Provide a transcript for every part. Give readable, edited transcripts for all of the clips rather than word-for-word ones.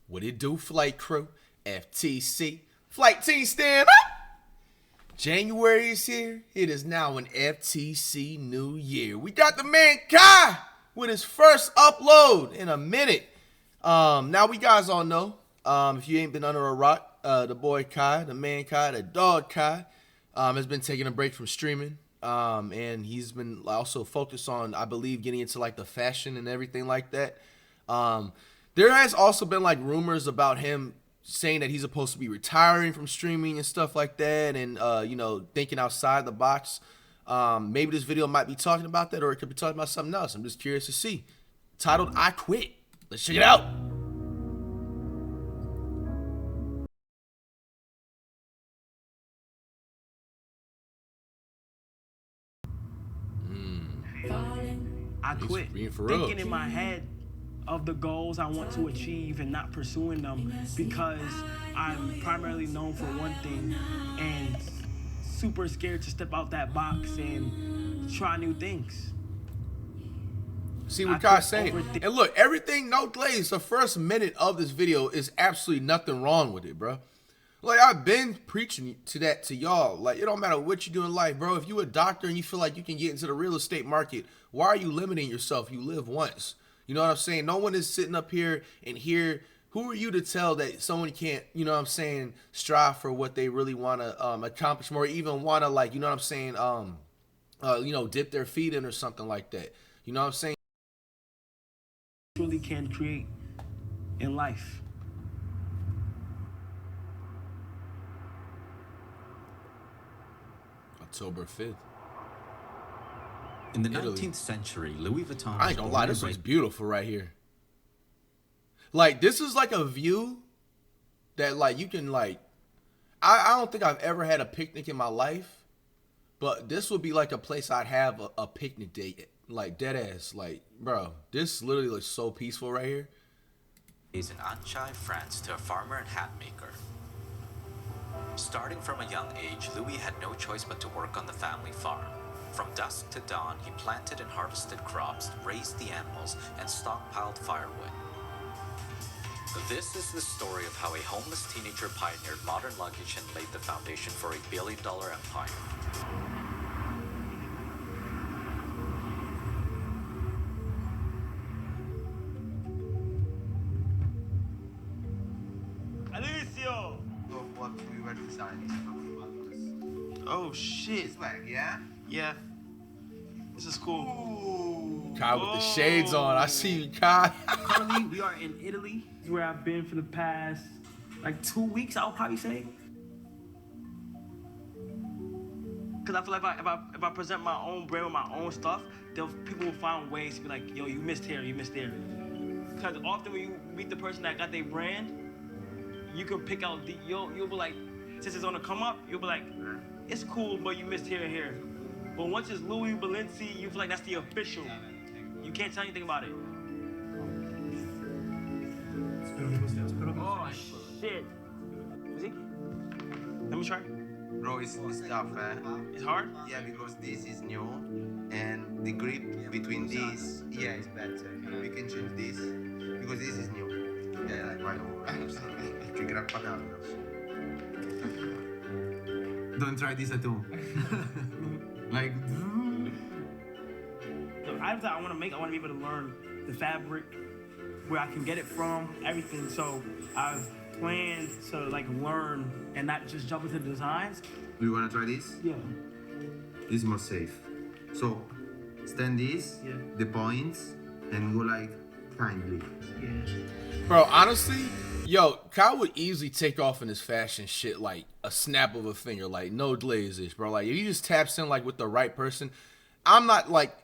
What it do, flight crew? FTC. Flight team stand up! January is here. It is now an FTC new year. We got the man Kai with his first upload in a minute. Now we guys all know, if you ain't been under a rock, the boy Kai, the man Kai, the dog Kai, has been taking a break from streaming. And he's been also focused on, I believe, getting into like the fashion and everything like that. There has also been like rumors about him saying that he's supposed to be retiring from streaming and stuff like that, and thinking outside the box. Maybe this video might be talking about that, or it could be talking about something else. I'm just curious to see. Titled "I Quit." Let's check it out. I quit thinking in my head of the goals I want to achieve and not pursuing them because I'm primarily known for one thing and super scared to step out that box and try new things. See what Kai's saying. And look, everything no glaze, the first minute of this video is absolutely nothing wrong with it, bro. Like, I've been preaching to y'all. Like, it don't matter what you do in life, bro. If you a doctor and you feel like you can get into the real estate market, why are you limiting yourself? You live once. You know what I'm saying? No one is sitting up here and here. Who are you to tell that someone can't, you know what I'm saying, strive for what they really want to accomplish more, even want to, like, you know what I'm saying, dip their feet in or something like that. You know what I'm saying? Truly can create in life. October 5th. In the 19th century, Louis Vuitton... I ain't gonna lie, this looks beautiful right here. Like, this is like a view that, like, you can, like... I don't think I've ever had a picnic in my life, but this would be like a place I'd have a picnic date. Like, dead ass. Like, bro, this literally looks so peaceful right here. He's in Anchai, France, to a farmer and hat maker. Starting from a young age, Louis had no choice but to work on the family farm. From dusk to dawn, he planted and harvested crops, raised the animals, and stockpiled firewood. This is the story of how a homeless teenager pioneered modern luggage and laid the foundation for a billion-dollar empire. Alicio! What we were designing about this. Oh shit. This way, yeah? Yeah. This is cool. Ooh. Kai with the shades on. I see you, Kai. Currently, we are in Italy, where I've been for the past, like, 2 weeks, I'll probably say. Because I feel like if I present my own brand with my own stuff, people will find ways to be like, yo, you missed here, you missed there. Because often when you meet the person that got their brand, you can pick out, you'll be like, since it's on the come up, you'll be like, it's cool, but you missed here and here. But once it's Louis Balenci, you feel like that's the official. You can't tell anything about it. Oh, shit. Is he? Let me try. Bro, it's tough, eh? It's hard? Yeah, because this is new, and the grip between these, yeah, is better. We can change this, because this is new. Yeah, like right over. Ci grappanando. Don't try this at all. Like... The items that I want to make, I want to be able to learn the fabric, where I can get it from, everything. So I've planned to like learn and not just jump into the designs. Do you want to try this? Yeah. This is more safe. So, stand this, Yeah. the points, and go like kindly. Yeah. Bro, honestly, yo, Kai would easily take off in his fashion shit like a snap of a finger, like no glaze-ish, bro. Like, if he just taps in like with the right person, I'm not like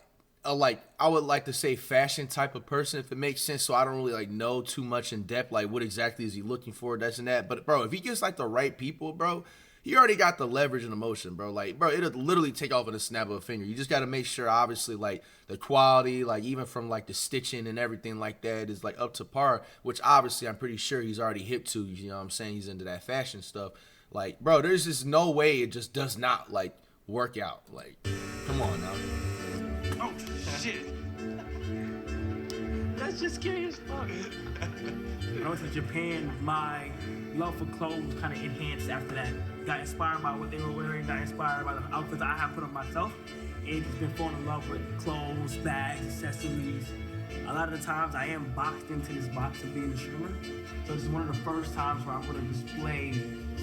I would like to say fashion type of person, if it makes sense. So I don't really like know too much in depth, like what exactly is he looking for, this and that. But bro, if he gets like the right people, bro, he already got the leverage and emotion, bro. Like, bro, it'll literally take off in a snap of a finger. You just got to make sure, obviously, like the quality, like even from like the stitching and everything like that is like up to par, which obviously I'm pretty sure he's already hip to. You know what I'm saying? He's into that fashion stuff. Like, bro, there's just no way it just does not like work out. Like, come on now. Oh shit. That That's just scary as fuck. When I went to Japan, my love for clothes kind of enhanced after that. Got inspired by what they were wearing, got inspired by the outfits I have put on myself, and just been falling in love with clothes, bags, accessories. A lot of the times I am boxed into this box of being a streamer. So this is one of the first times where I'm gonna display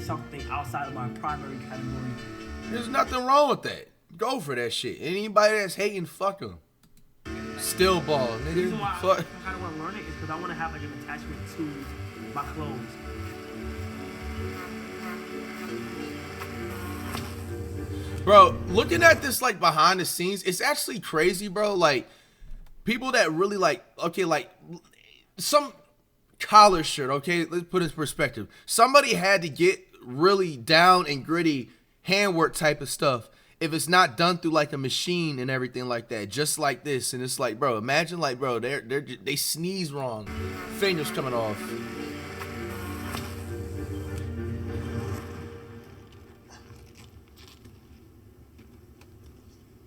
something outside of my primary category. There's nothing wrong with that. Go for that shit. Anybody that's hating, fuck them. Still ball, The nigga. reason why Fuck. I kind of want to learn it is because I want to have like an attachment to my clothes. Bro, looking at this like behind the scenes, it's actually crazy, bro. Like people that really like, okay, like some collar shirt, okay, let's put it in perspective. Somebody had to get really down and gritty handwork type of stuff if it's not done through like a machine and everything like that, just like this. And it's like, bro, imagine like, bro, they sneeze wrong, fingers coming off.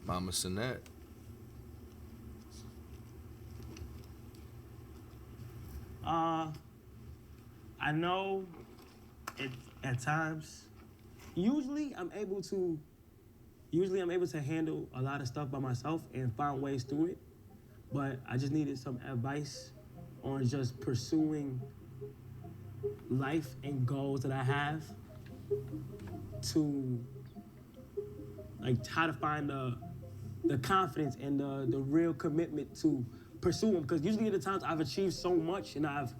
Mama Cenat. I know at times, usually I'm able to handle a lot of stuff by myself and find ways through it, but I just needed some advice on just pursuing life and goals that I have to like how to find the confidence and the real commitment to pursue them, because usually at the times I've achieved so much and I've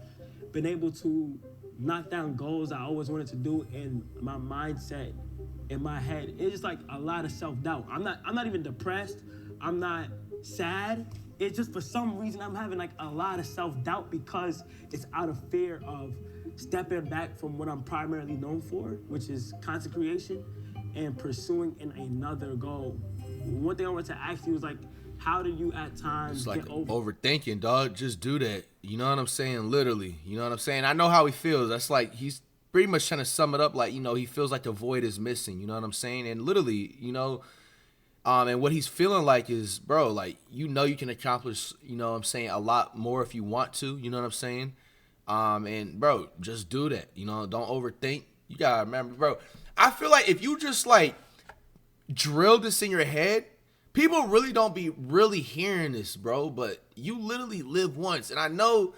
been able to knock down goals I always wanted to do, and my mindset in my head, it's just like a lot of self-doubt. I'm not even depressed, I'm not sad, it's just for some reason I'm having like a lot of self-doubt because it's out of fear of stepping back from what I'm primarily known for, which is content creation, and pursuing in another goal. One thing I wanted to ask you is like, how do you at times It's like get over? overthinking, dog. Just do that. You know what I'm saying? Literally. You know what I'm saying? I know how he feels. That's like he's pretty much trying to sum it up like, you know, he feels like the void is missing. You know what I'm saying? And literally, you know, and what he's feeling like is, bro, like, you know you can accomplish, you know what I'm saying, a lot more if you want to. You know what I'm saying? And, bro, just do that. You know, don't overthink. You got to remember, bro, I feel like if you just, like, drill this in your head, people really don't be really hearing this, bro, but you literally live once. And I know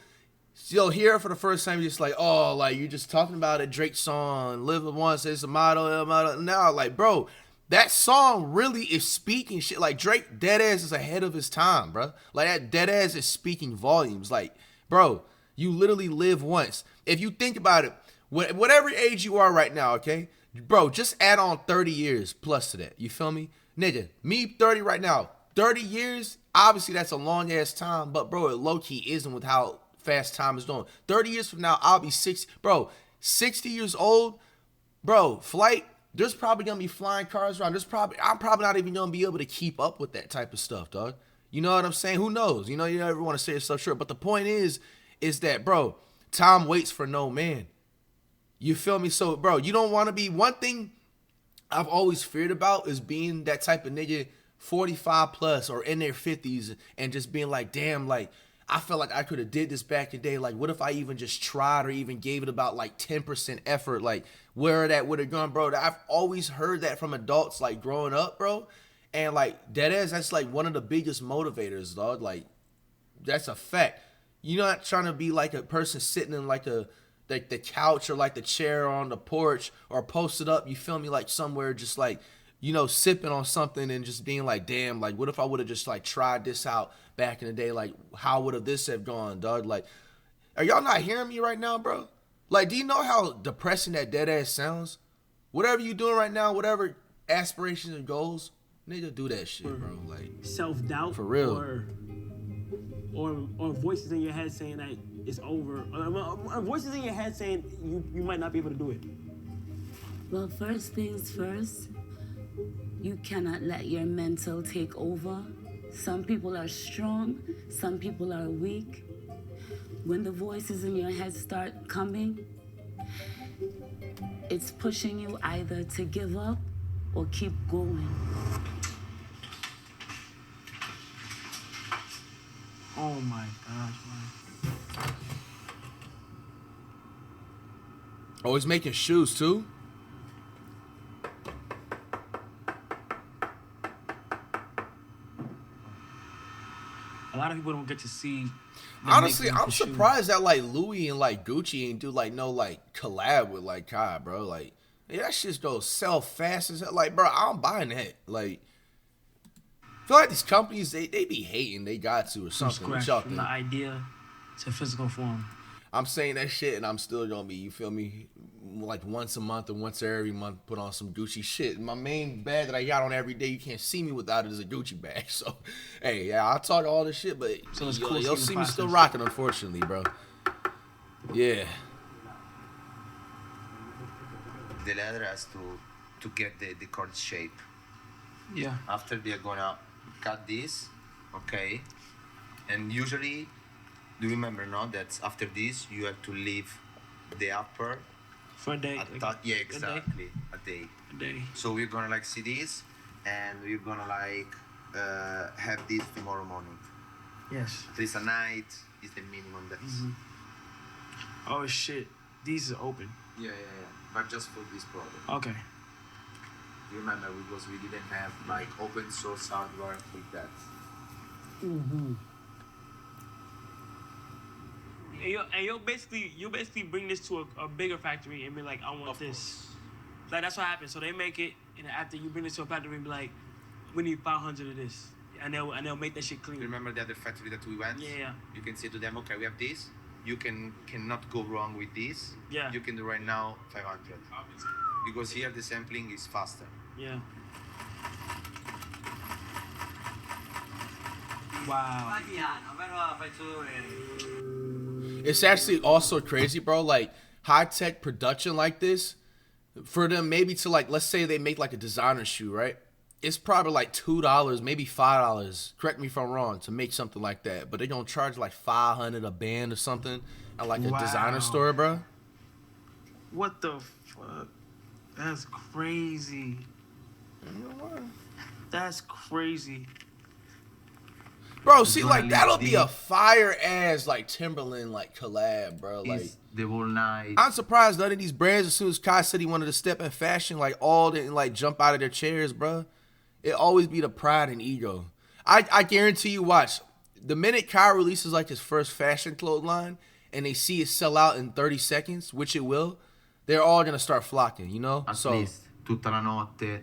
you'll hear it for the first time, you're just like, oh, like, you're just talking about a Drake song, live once, it's a motto. Now, like, bro, that song really is speaking shit. Like, Drake deadass is ahead of his time, bro. Like, that deadass is speaking volumes. Like, bro, you literally live once. If you think about it, whatever age you are right now, okay, bro, just add on 30 years plus to that. You feel me? Nigga, me 30 right now. 30 years, obviously that's a long ass time, but bro, it low key isn't with how fast time is going. 30 years from now, I'll be 60. Bro, 60 years old, bro, flight, there's probably gonna be flying cars around. I'm probably not even gonna be able to keep up with that type of stuff, dog. You know what I'm saying? Who knows? You know, you never want to say yourself short, but the point is that, bro, time waits for no man. You feel me? So, bro, you don't want to be, one thing I've always feared about is being that type of nigga 45 plus or in their 50s and just being like, damn, like, I feel like I could have did this back in the day. Like, what if I even just tried or even gave it about like 10% effort? Like, where that would have gone, bro. I've always heard that from adults, like, growing up, bro. And, like, that's like one of the biggest motivators, dog. Like, that's a fact. You're not trying to be like a person sitting in like the couch or like the chair on the porch or posted up, you feel me, like somewhere just like, you know, sipping on something and just being like, damn, like, what if I would have just like tried this out back in the day? Like, how would have this have gone, dog? Like, are y'all not hearing me right now, bro? Like, do you know how depressing that dead ass sounds? Whatever you doing right now, whatever aspirations and goals, nigga, do that shit, bro. Like, Self-doubt for real. Or voices in your head saying that it's over, or voices in your head saying you might not be able to do it. Well, first things first, you cannot let your mental take over. Some people are strong, some people are weak. When the voices in your head start coming, it's pushing you either to give up or keep going. Oh my gosh, man. Oh, he's making shoes too? A lot of people don't get to see. them Honestly, making I'm the shoes. surprised that like Louis and like Gucci ain't do like no like collab with like Kai, bro. Like, yeah, that shit goes sell fast as hell. Like, bro, I'm buying that. Like, I feel like these companies they be hating. They got to or From something. What scratch, y'all from think? the idea to physical form. I'm saying that shit, and I'm still gonna be, you feel me, like once a month or once every month, put on some Gucci shit. My main bag that I got on every day, you can't see me without it, is a Gucci bag. So, hey, yeah, I'll talk all this shit, but So it's you'll, cool you'll seeing the see me still process. rocking, unfortunately, bro. Yeah. The leather has to get the cord shape. Yeah. After they're gonna cut this, okay, and usually, do you remember now that after this you have to leave the upper For a day. yeah, A day. exactly, a day. A day. So we're gonna like see this, and we're gonna like have this tomorrow morning. Yes. At least a night is the minimum that is. Oh shit. These are open. Yeah, but just for this product. Okay. You remember because we didn't have like open source hardware with that. And you'll basically bring this to a bigger factory and be like, I want this. Like that's what happens. So they make it, and after you bring this to a factory and be like, we need 500 of this, and they'll make that shit clean. Remember the other factory that we went? Yeah. You can say to them, okay, we have this. You cannot go wrong with this. Yeah. You can do right now 500. Because here the sampling is faster. Yeah. Wow. It's actually also crazy, bro. Like, high-tech production like this, for them maybe to like, let's say they make like a designer shoe, right? It's probably like $2, maybe $5. Correct me if I'm wrong, to make something like that. But they're gonna charge like $500 a band or something at like a designer store, bro. What the fuck? That's crazy. That's crazy. Bro, see, like that'll be a fire ass like Timberland like collab, bro. Like It's the whole night. I'm surprised none of these brands, as soon as Kai said he wanted to step in fashion, like all didn't like jump out of their chairs, bro. It always be the pride and ego. I guarantee you, watch, the minute Kai releases like his first fashion clothing line and they see it sell out in 30 seconds, which it will, they're all gonna start flocking, you know? At least tutta la notte,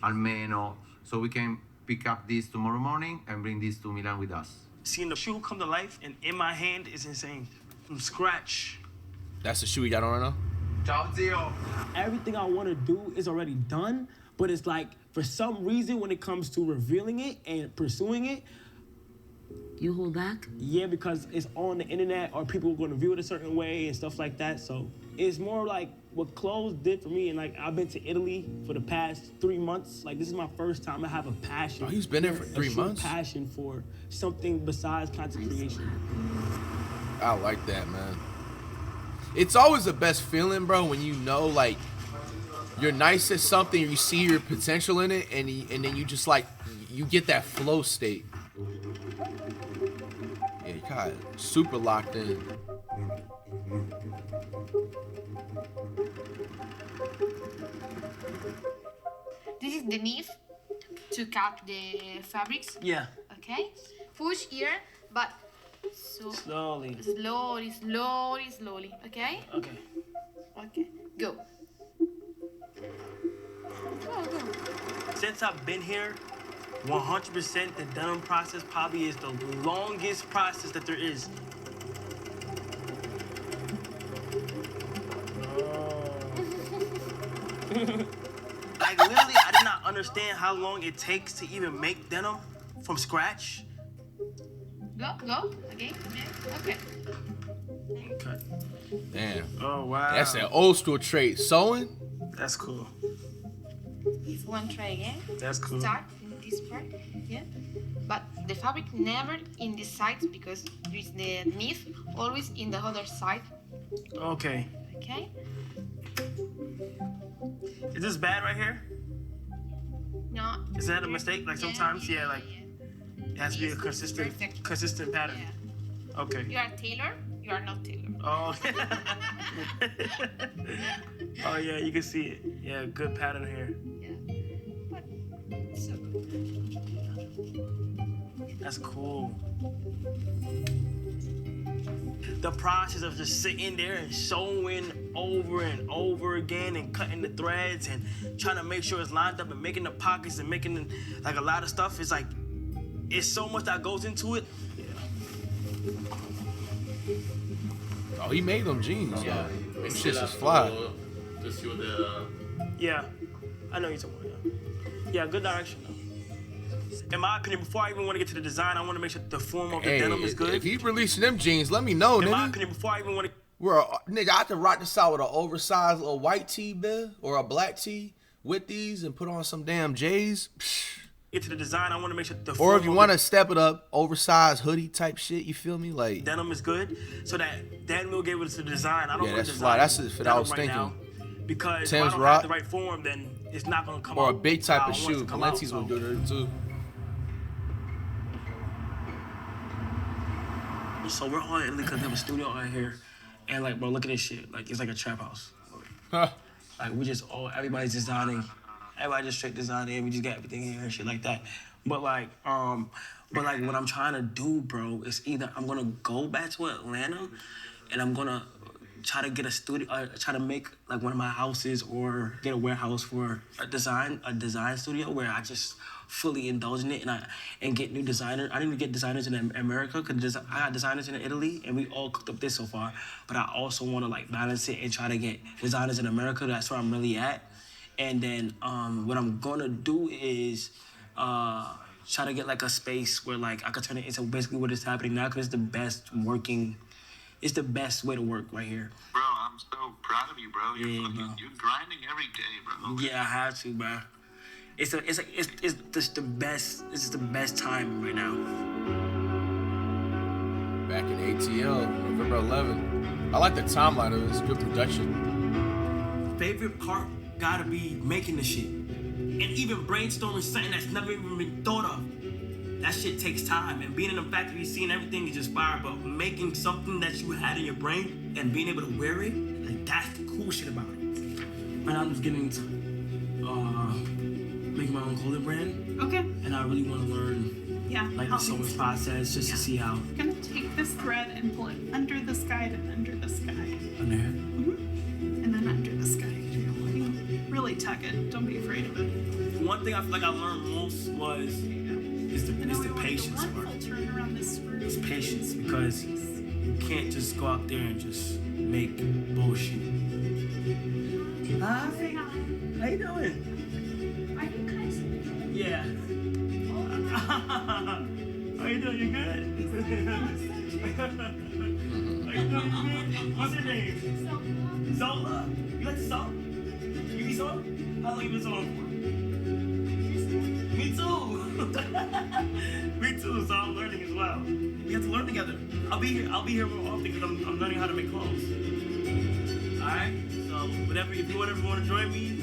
almeno, so we can pick up this tomorrow morning and bring this to Milan with us. Seeing the shoe come to life and in my hand is insane. From scratch. That's the shoe he got on right now? Ciao zio! Everything I want to do is already done, but it's like, for some reason, when it comes to revealing it and pursuing it, You hold back? yeah, because it's on the internet or people are going to view it a certain way and stuff like that. So it's more like what clothes did for me. And like, I've been to Italy for the past 3 months. Like, this is my first time I have a passion. Oh, he's been there for 3 true months? passion for something besides content creation. I like that, man. It's always the best feeling, bro, when you know, like, you're nice at something, or you see your potential in it, and then you just, like, you get that flow state. Yeah, you got super locked in. This is the knife to cut the fabrics. Yeah. Okay, push here, but so Slowly. slowly. Okay, Okay. okay, go. Go. Since I've been here, 100% the denim process probably is the longest process that there is. Like literally, I did not understand how long it takes to even make denim from scratch. Go. Okay. Yeah. Okay. Okay. Damn. Oh wow. That's an old school trait. Sewing? That's cool. It's one try again. That's cool. Start in this part. Yeah. But the fabric never in this side because there is the knife always in the other side. Okay. Okay. Is this bad right here? No. Is that a mistake? Like sometimes, yeah, like. yeah. It has to be a consistent pattern. Yeah. Okay. You are tailor. You are not tailor. Oh. Oh yeah, you can see it. Yeah, good pattern here. Yeah. But it's so good. That's cool. The process of just sitting there and sewing over and over again and cutting the threads and trying to make sure it's lined up and making the pockets and making like a lot of stuff is like, it's so much that goes into it. Oh, he made them jeans. Yeah. Them shits is fly. To see what the. Yeah, I know you're talking about. Yeah, good direction though. In my opinion, before I even want to get to the design, I want to make sure the form of the denim is good. If he releasing them jeans, let me know, In my nigga. opinion, before I even want to Nigga, I have to rock this out with an oversized little white tee, bill, or a black tee with these and put on some damn J's. get to the design, I want to make sure the Or if you want to step it up, oversized hoodie type shit, you feel me? Like denim is good, so that then we'll get able to the design. I don't yeah, want that's to fly. design That's the fit I was right thinking. now, because Tim's if I don't rock. have the right form, then it's not gonna come out. or a big type how of I want it shoe. to come out, Valenci's so. will do that too. So we're all in Italy because they have a studio out here, and like, bro, look at this shit. Like, it's like a trap house. Huh. Like, we just all, everybody's designing. Everybody just straight designing. We just got everything here and shit like that. But like what I'm trying to do, bro, is either I'm gonna go back to Atlanta, and I'm gonna try to get a studio, try to make like one of my houses or get a warehouse for a design studio where I just fully indulge in it and get new designers. I didn't get designers in America because I got designers in Italy and we all cooked up this so far. But I also want to like balance it and try to get designers in America. That's where I'm really at. And then what I'm gonna do is try to get like a space where like I could turn it into basically what is happening now, because it's the best way to work right here. Bro, I'm so proud of you, bro. You're grinding every day, bro. Yeah, I have to, bro. It's just the best. This is the best time right now. Back in ATL, November 11. I like the timeline of this. Good production. Favorite part gotta be making the shit, and even brainstorming something that's never even been thought of. That shit takes time, and being in the factory, seeing everything is just fire. But making something that you had in your brain and being able to wear it, like that's the cool shit about it. And I'm just getting to make my own clothing brand. Okay. And I really want to learn like the sewing process just to see how. I'm gonna take this thread and pull it under the sky and under the sky. Under here? And then under the sky. Really tug it. Don't be afraid of it. One thing I feel like I learned most is the patience part. Turn around this screw. It's patience, because you can't just go out there and just make bullshit. Hi. Say hi. How you doing? Are you guys? Yeah. How you doing? You good? How you doing? You good? What's your name? Zola. You like to sew? You be sewing? How long you been sewing for? Me too. Me too. So I'm learning as well. We have to learn together. I'll be here more often because I'm learning how to make clothes. All right. So whatever, if you ever want to join me,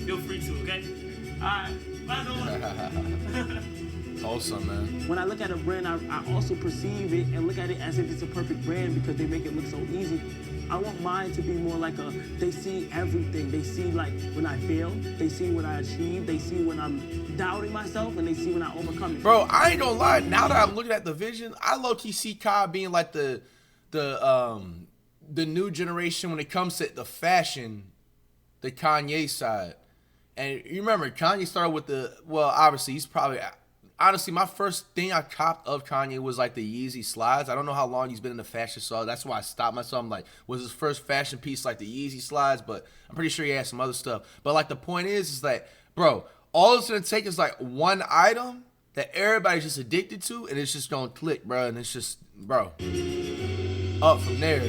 feel free to. Okay. All right. Bye, Zola. Awesome, man. When I look at a brand, I also perceive it and look at it as if it's a perfect brand because they make it look so easy. I want mine to be more like they see everything. They see like when I fail, they see when I achieve, they see when I'm doubting myself, and they see when I overcome it. Bro, I ain't gonna lie. Now that I'm looking at the vision, I low-key see Kai being like the new generation when it comes to the fashion, the Kanye side. And you remember, Kanye started with obviously he's probably, honestly, my first thing I copped of Kanye was like the Yeezy slides. I don't know how long he's been in the fashion, so that's why I stopped myself. I'm like, was his first fashion piece like the Yeezy slides? But I'm pretty sure he had some other stuff. But like the point is that, bro, all it's gonna take is like one item that everybody's just addicted to, and it's just gonna click, bro. And it's just, bro, up from there.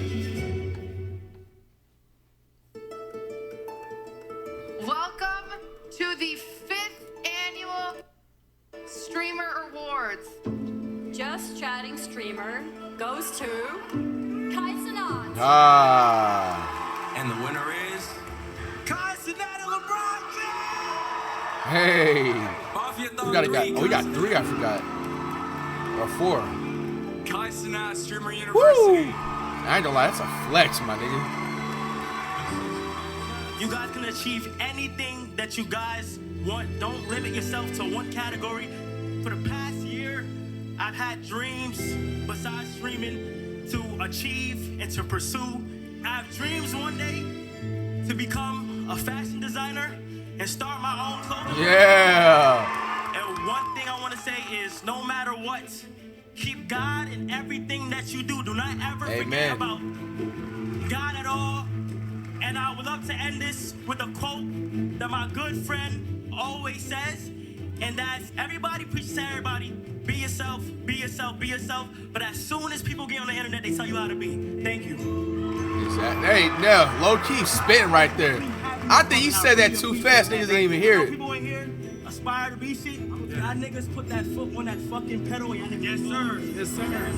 Welcome to the 5th annual Streamer Awards. Just Chatting Streamer goes to Cenat. And the winner is Cenat and LeBron James. Hey, we got 3. I forgot. Or 4. Cenat, Streamer University. Woo! I ain't gonna lie, that's a flex, my nigga. You guys can achieve anything that you guys want. Don't limit yourself to one category. For the past year, I've had dreams besides streaming to achieve and to pursue. I have dreams one day to become a fashion designer and start my own clothing. Yeah. And one thing I want to say is, no matter what, keep God in everything that you do. Do not ever forget about God at all. And I would love to end this with a quote that my good friend always says, and that's everybody preaches to everybody, be yourself, be yourself, be yourself. But as soon as people get on the internet, they tell you how to be. Thank you. Exactly. Hey, no, low key spitting right there. I think you said that too fast, niggas didn't even hear it. People in here aspire to be shit. Y'all niggas put that foot on that fucking pedal. Yes, sir. Yes, sir.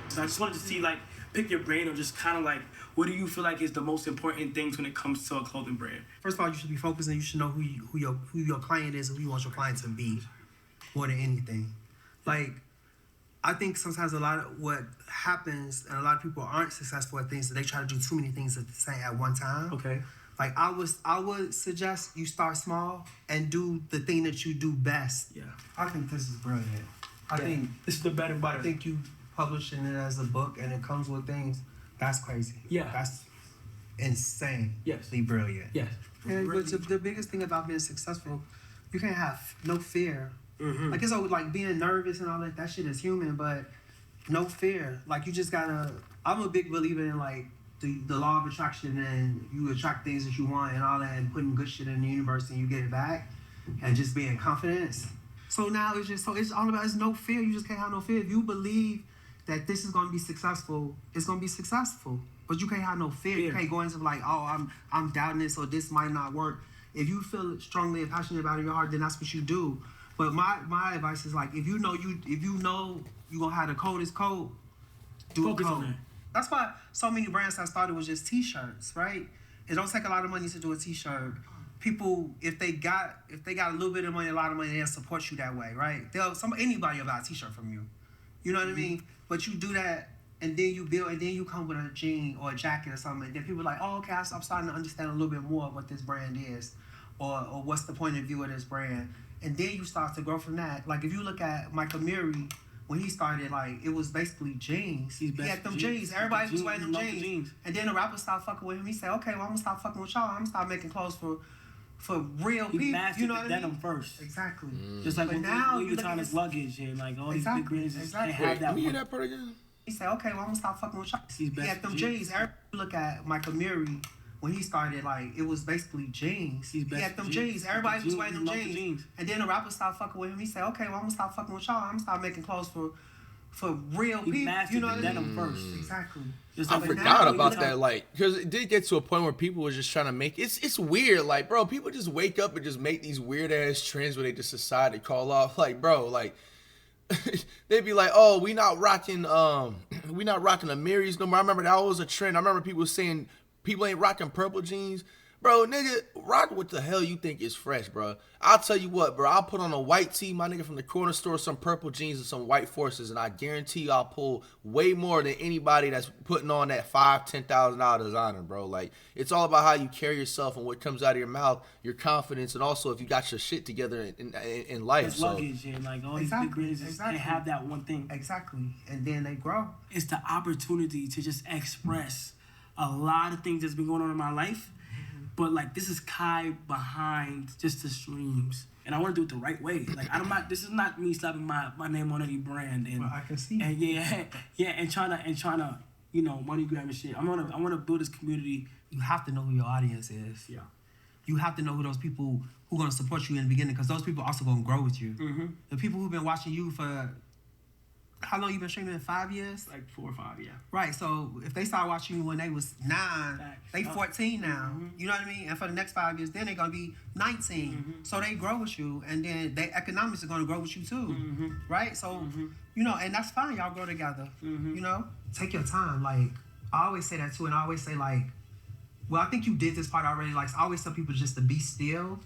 So I just wanted to see, like, pick your brain or just kind of like, what do you feel like is the most important things when it comes to a clothing brand? First of all, you should be focused and you should know who your client is and who you want your client to be more than anything. Like, I think sometimes a lot of what happens and a lot of people aren't successful at things that they try to do too many things at one time. Okay. Like I would suggest you start small and do the thing that you do best. Yeah. I think this is brilliant. I think this is the bread and butter. I think you publishing it as a book and it comes with things, that's crazy. Yeah. That's insane. Yes. Brilliant. Yes. And but the biggest thing about being successful, you can't have no fear. Mm-hmm. Like it's always like being nervous and all that shit is human, but no fear. Like you just gotta, I'm a big believer in like the law of attraction and you attract things that you want and all that and putting good shit in the universe and you get it back and just being confidence. So now it's all about, it's no fear. You just can't have no fear. If you believe that this is gonna be successful, it's gonna be successful. But you can't have no fear. You can't go into like, oh, I'm doubting this or this might not work. If you feel strongly and passionate about it in your heart, then that's what you do. But my advice is like, if you know you gonna have the coldest coat, do Focus a coat. on that. That's why so many brands I started was just t-shirts, right? It don't take a lot of money to do a t-shirt. People, if they got a little bit of money, a lot of money, they'll support you that way, right? Anybody will buy a t-shirt from you. You know what I mean? But you do that, and then you build, and then you come with a jean or a jacket or something, and then people are like, oh, okay, I'm starting to understand a little bit more of what this brand is, or what's the point of view of this brand. And then you start to grow from that. Like, if you look at Michael Murray, when he started, like, it was basically jeans. He had them jeans. Everybody was wearing them jeans. And then the rappers stopped fucking with him. He said, okay, well, I'm going to stop fucking with y'all. I'm going to start making clothes for real people. You know what I mean? Denim first. Exactly. Just like when now you trying his luggage and like all these big brands just can't have Wait, that. can you hear that part again? He said, okay, well, I'm going to stop fucking with y'all. He had them jeans. Everybody look at Michael Murray. When he started, like, it was basically jeans. He had them jeans. Everybody was wearing them jeans. And then the rappers stopped fucking with him. He said, okay, well, I'm going to stop fucking with y'all. I'm going to start making clothes for real people. You know what I mean? First. Exactly. I forgot about that, like, because it did get to a point where people was just trying to make it's weird, like, bro, people just wake up and just make these weird ass trends where they just decide to call off, like, bro, like, they'd be like, oh, we not rocking the Marys no more. I remember that was a trend. I remember people saying people ain't rocking purple jeans. Bro, nigga, rock what the hell you think is fresh, bro. I'll tell you what, bro. I'll put on a white tee, my nigga, from the corner store, some purple jeans and some white forces, and I guarantee you I'll pull way more than anybody that's putting on that $5,000-$10,000 designer, bro. Like, it's all about how you carry yourself and what comes out of your mouth, your confidence, and also if you got your shit together in life. It's luggage and like all these big brands just can't have that one thing. Exactly. And then they grow. It's the opportunity to just express a lot of things that's been going on in my life. But like this is Kai behind just the streams, and I want to do it the right way. Like this is not me slapping my name on any brand, and well, I can see. And and trying to money grab and shit. I want to build this community. You have to know who your audience is. Yeah. You have to know who those people who are gonna support you in the beginning, because those people also gonna grow with you. Mm-hmm. The people who've been watching you for how long you been streaming? 5 years? Like 4 or 5, yeah. Right. So if they start watching you when they was 9, they 14 now. Mm-hmm. You know what I mean? And for the next 5 years, then they're gonna be 19. Mm-hmm. So they grow with you, and then their economics are gonna grow with you too. Mm-hmm. Right. So and that's fine. Y'all grow together. Mm-hmm. You know, take your time. Like I always say that too, and I always say like, well, I think you did this part already. Like I always tell people just to be still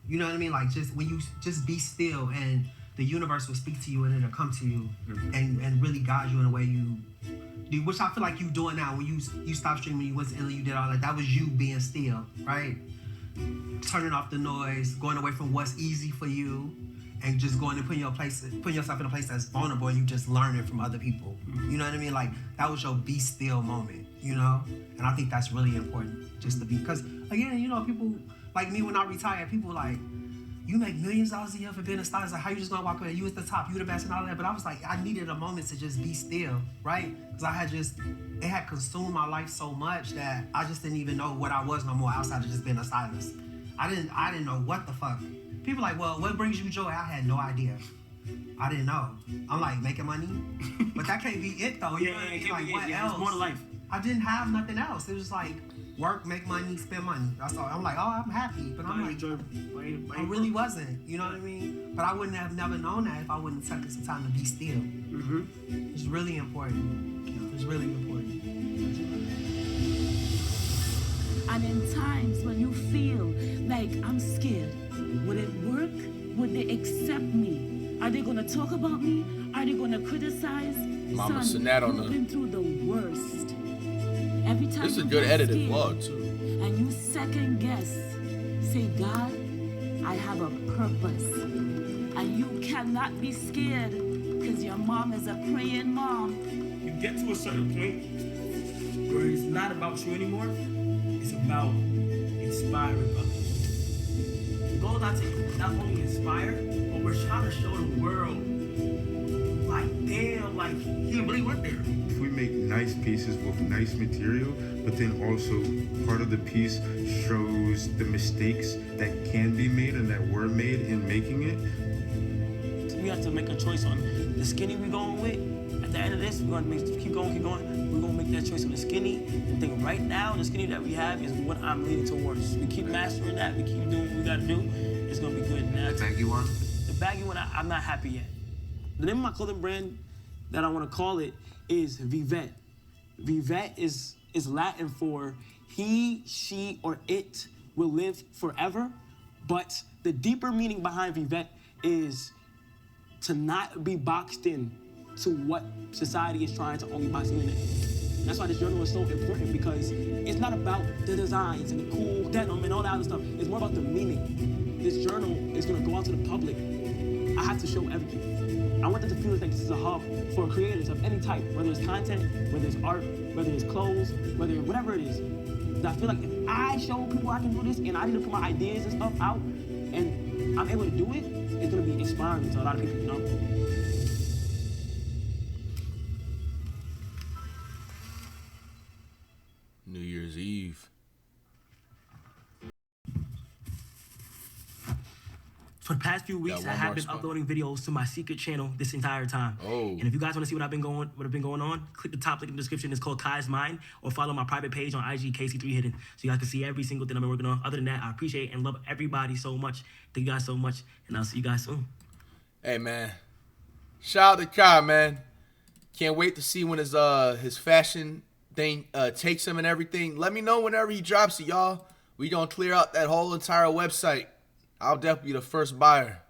You know what I mean? Like just when you just be still and the universe will speak to you and it'll come to you and really guide you in a way you do, which I feel like you doing now. When you stopped streaming, you wasn't ill, you did all that. That was you being still, right? Turning off the noise, going away from what's easy for you, and just going and putting yourself in a place that's vulnerable, and you just learning from other people. You know what I mean? Like that was your be still moment, you know? And I think that's really important just to be, because again, you know, people like me when I retired, people like, you make millions of dollars a year for being a star. It's like, how you just gonna walk away? You was the top, you the best and all that. But I was like, I needed a moment to just be still, right? Because it had consumed my life so much that I just didn't even know what I was no more outside of just being a stylist. I didn't know what the fuck. People like, well, what brings you joy? I had no idea. I didn't know. I'm like, making money? But that can't be it though. You know what I mean? Like, what else? It's more to life. I didn't have nothing else. It was like, work, make money, spend money. That's all. I'm like, oh, I'm happy. But I'm like, I really wasn't. You know what I mean? But I wouldn't have never known that if I wouldn't have taken some time to be still. It's really important. It's really important. And in times when you feel like I'm scared, would it work? Would they accept me? Are they gonna talk about me? Are they gonna criticize? Mama Son, Cenat on you've been through the worst. Every time This is a you good get edited scared vlog too. and you second guess, say, God, I have a purpose. And you cannot be scared because your mom is a praying mom. You get to a certain point where it's not about you anymore. It's about inspiring others. The goal is not only inspire, but we're trying to show the world, like, damn, like, he really went there. If we make nice pieces with nice material, but then also part of the piece shows the mistakes that can be made and that were made in making it. We have to make a choice on the skinny we're going with. At the end of this, we're going to keep going. We're going to make that choice on the skinny. And think right now, the skinny that we have is what I'm leaning towards. We keep mastering that. We keep doing what we got to do. It's going to be good. Now, The baggy one? The baggy one, I'm not happy yet. The name of my clothing brand that I want to call it is Vivette. Vivette is Latin for he, she, or it will live forever. But the deeper meaning behind Vivette is to not be boxed in to what society is trying to only box you in. That's why this journal is so important, because it's not about the designs and the cool denim and all that other stuff. It's more about the meaning. This journal is gonna go out to the public. I have to show everything. I want them to feel like this is a hub for creators of any type, whether it's content, whether it's art, whether it's clothes, whatever it is. I feel like if I show people I can do this and I need to put my ideas and stuff out and I'm able to do it, it's gonna be inspiring to a lot of people, you know? New Year's Eve. For the past few weeks, I have been uploading videos to my secret channel this entire time. And if you guys want to see what have been going on, click the top link in the description. It's called Kai's Mind, or follow my private page on IG, KC3 Hidden, so you guys can see every single thing I've been working on. Other than that, I appreciate and love everybody so much. Thank you guys so much, and I'll see you guys soon. Hey man, shout out to Kai, man. Can't wait to see when his fashion thing takes him and everything. Let me know whenever he drops it, y'all. We gonna clear out that whole entire website. I'll definitely be the first buyer.